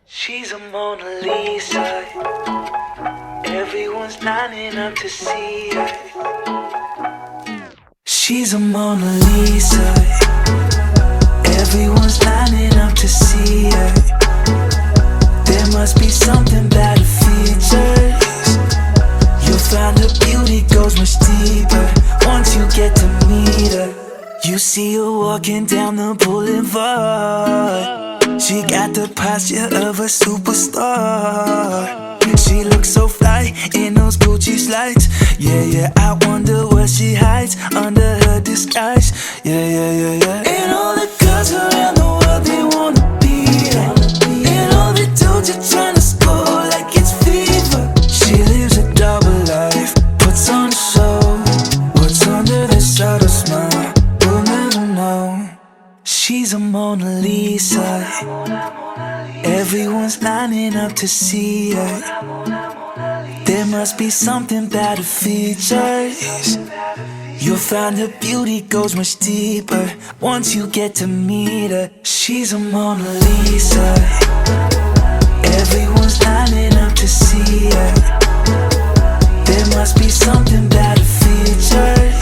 She's a Mona Lisa. Everyone's lining up to see her. She's a Mona Lisa. Everyone's lining up to see her. There must be something about her features. You'll find her beauty goes much deeper once you get to meet her. You see her walking down the boulevard. She got the posture of a superstar. She looks so fly in those Gucci slides. Yeah, yeah, I wonder what she hides under her disguise. Yeah, yeah, yeah, yeah. And all the girls around the world, they wanna be her. And all the dudes are trying to score like it's fever. She lives a double life, puts on a show. What's under this subtle smile, we'll never know. She's a Mona Lisa. Everyone's lining up to see her. There must be something about her features. You'll find her beauty goes much deeper once you get to meet her. She's a Mona Lisa. Everyone's lining up to see her. There must be something about her features.